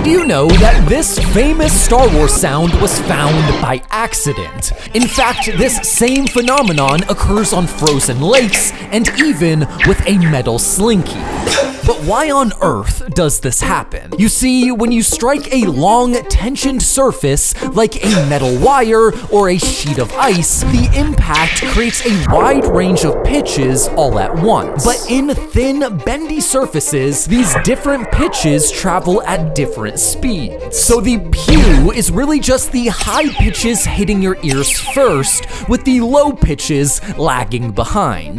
Did you know that this famous Star Wars sound was found by accident? In fact, this same phenomenon occurs on frozen lakes and even with a metal slinky. But why on earth does this happen? You see, when you strike a long, tensioned surface like a metal wire or a sheet of ice, the impact creates a wide range of pitches all at once. But in thin, bendy surfaces, these different pitches travel at different speeds. So the pew is really just the high pitches hitting your ears first, with the low pitches lagging behind.